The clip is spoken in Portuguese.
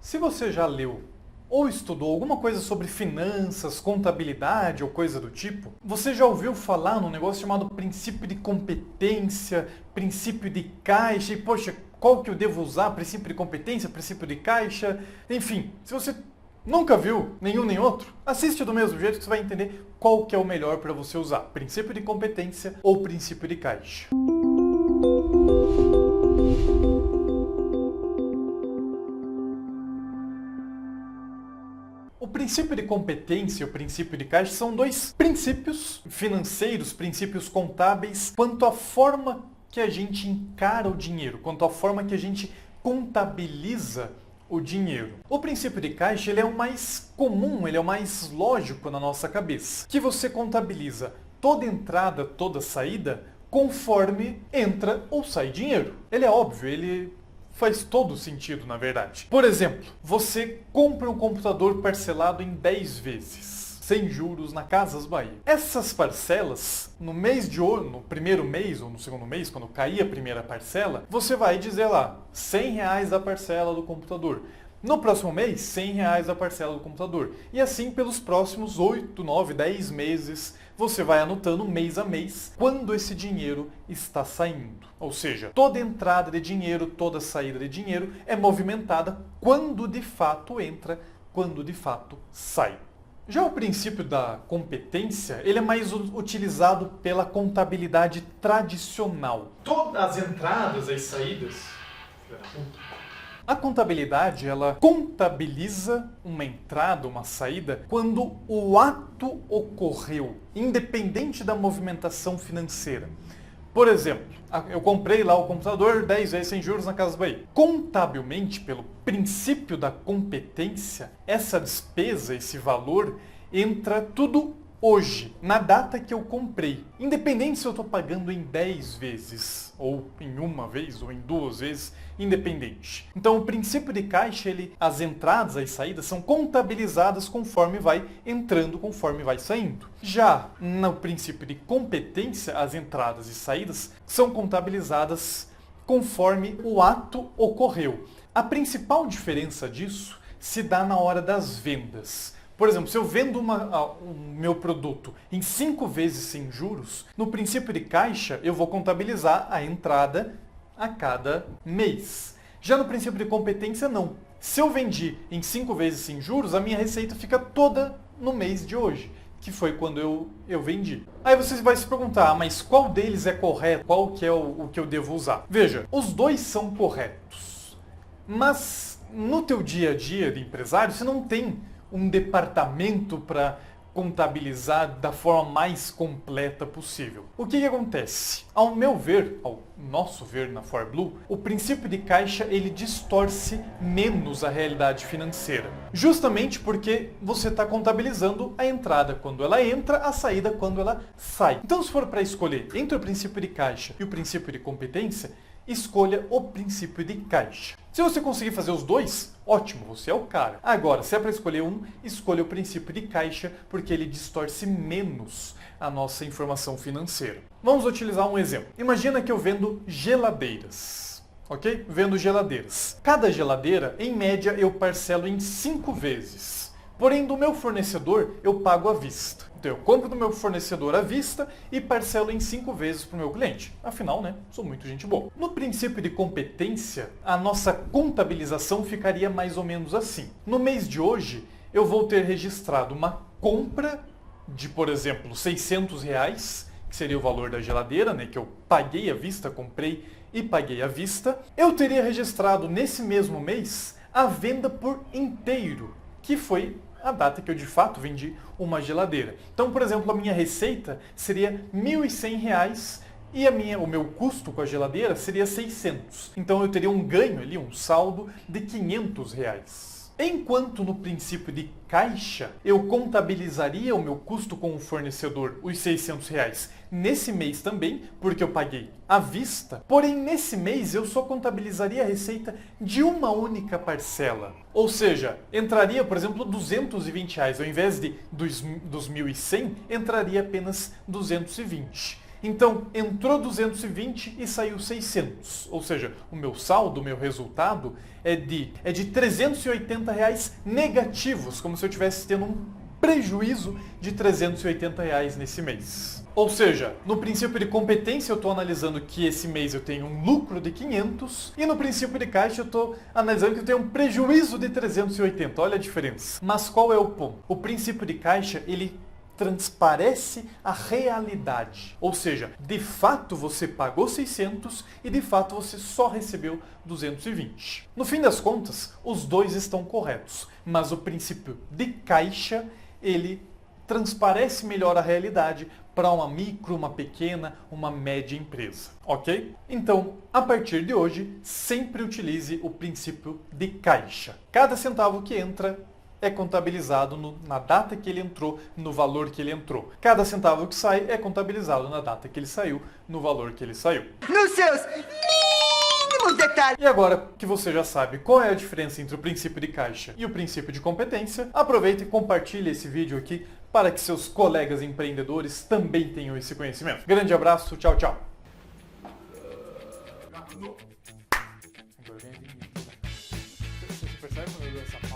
Se você já leu ou estudou alguma coisa sobre finanças, contabilidade ou coisa do tipo, você já ouviu falar num negócio chamado princípio de competência, princípio de caixa, e poxa, qual que eu devo usar? Princípio de competência, princípio de caixa, enfim, se você nunca viu nenhum nem outro, assiste do mesmo jeito que você vai entender qual que é o melhor para você usar, princípio de competência ou princípio de caixa. O princípio de competência e o princípio de caixa são dois princípios financeiros, princípios contábeis, quanto à forma que a gente encara o dinheiro, quanto à forma que a gente contabiliza o dinheiro. O princípio de caixa ele é o mais comum, ele é o mais lógico na nossa cabeça, que você contabiliza toda entrada, toda saída, conforme entra ou sai dinheiro. Ele é óbvio, ele faz todo sentido, na verdade. Por exemplo, você compra um computador parcelado em 10 vezes, sem juros, na Casas Bahia. Essas parcelas, no mês de ouro, no primeiro mês ou no segundo mês, quando cair a primeira parcela, você vai dizer lá, R$100 a parcela do computador. No próximo mês, R$100 a parcela do computador. E assim pelos próximos 8, 9, 10 meses, você vai anotando mês a mês quando esse dinheiro está saindo. Ou seja, toda entrada de dinheiro, toda saída de dinheiro é movimentada quando de fato entra, quando de fato sai. Já o princípio da competência, ele é mais utilizado pela contabilidade tradicional. Todas as entradas e saídas... A contabilidade, ela contabiliza uma entrada, uma saída, quando o ato ocorreu, independente da movimentação financeira. Por exemplo, eu comprei lá o computador 10 vezes sem juros na Casas Bahia. Contabilmente, pelo princípio da competência, essa despesa, esse valor, entra tudo hoje, na data que eu comprei. Independente se eu estou pagando em 10 vezes, ou em uma vez, ou em 2 vezes, independente. Então o princípio de caixa, as entradas e saídas são contabilizadas conforme vai entrando, conforme vai saindo. Já no princípio de competência, as entradas e saídas são contabilizadas conforme o ato ocorreu. A principal diferença disso se dá na hora das vendas. Por exemplo, se eu vendo o meu produto em 5 vezes sem juros, no princípio de caixa eu vou contabilizar a entrada a cada mês. Já no princípio de competência, não. Se eu vendi em 5 vezes sem juros, a minha receita fica toda no mês de hoje, que foi quando eu vendi. Aí você vai se perguntar, mas qual deles é correto? Qual que é o que eu devo usar? Veja, os dois são corretos. Mas no teu dia a dia de empresário, você não tem um departamento para contabilizar da forma mais completa possível. O que acontece? Ao meu ver, ao nosso ver na ForBlue, o princípio de caixa ele distorce menos a realidade financeira. Justamente porque você está contabilizando a entrada quando ela entra, a saída quando ela sai. Então, se for para escolher entre o princípio de caixa e o princípio de competência, escolha o princípio de caixa. Se você conseguir fazer os dois, ótimo, você é o cara. Agora, se é para escolher um, escolha o princípio de caixa, porque ele distorce menos a nossa informação financeira. Vamos utilizar um exemplo. Imagina que eu vendo geladeiras, ok? Vendo geladeiras. Cada geladeira, em média, eu parcelo em 5 vezes. Porém, do meu fornecedor, eu pago à vista. Então, eu compro do meu fornecedor à vista e parcelo em 5 vezes para o meu cliente. Afinal, né, sou muito gente boa. No princípio de competência, a nossa contabilização ficaria mais ou menos assim. No mês de hoje, eu vou ter registrado uma compra de, por exemplo, R$600, que seria o valor da geladeira, né, que eu paguei à vista, comprei e paguei à vista. Eu teria registrado nesse mesmo mês a venda por inteiro, que foi a data que eu de fato vendi uma geladeira. Então, por exemplo, a minha receita seria R$1.100 e o meu custo com a geladeira seria 600. Então eu teria um ganho ali, um saldo de R$500. Enquanto no princípio de caixa, eu contabilizaria o meu custo com o fornecedor, os R$600, nesse mês também, porque eu paguei à vista. Porém, nesse mês, eu só contabilizaria a receita de uma única parcela. Ou seja, entraria, por exemplo, R$220. Ao invés dos 1.100, entraria apenas 220. Então, entrou 220 e saiu 600. Ou seja, o meu saldo, o meu resultado é de R$380 negativos, como se eu estivesse tendo um prejuízo de R$380 nesse mês. Ou seja, no princípio de competência eu estou analisando que esse mês eu tenho um lucro de 500 e no princípio de caixa eu estou analisando que eu tenho um prejuízo de 380. Olha a diferença. Mas qual é o ponto? O princípio de caixa, ele transparece a realidade. Ou seja, de fato você pagou 600 e de fato você só recebeu 220. No fim das contas, os dois estão corretos, mas o princípio de caixa, ele transparece melhor a realidade para uma micro, uma pequena, uma média empresa, ok? Então, a partir de hoje, sempre utilize o princípio de caixa. Cada centavo que entra é contabilizado na data que ele entrou, no valor que ele entrou. Cada centavo que sai é contabilizado na data que ele saiu, no valor que ele saiu. Nos seus mínimos detalhes. E agora que você já sabe qual é a diferença entre o princípio de caixa e o princípio de competência, aproveita e compartilhe esse vídeo aqui para que seus colegas empreendedores também tenham esse conhecimento. Grande abraço, tchau, tchau. Você percebe quando eu dou essa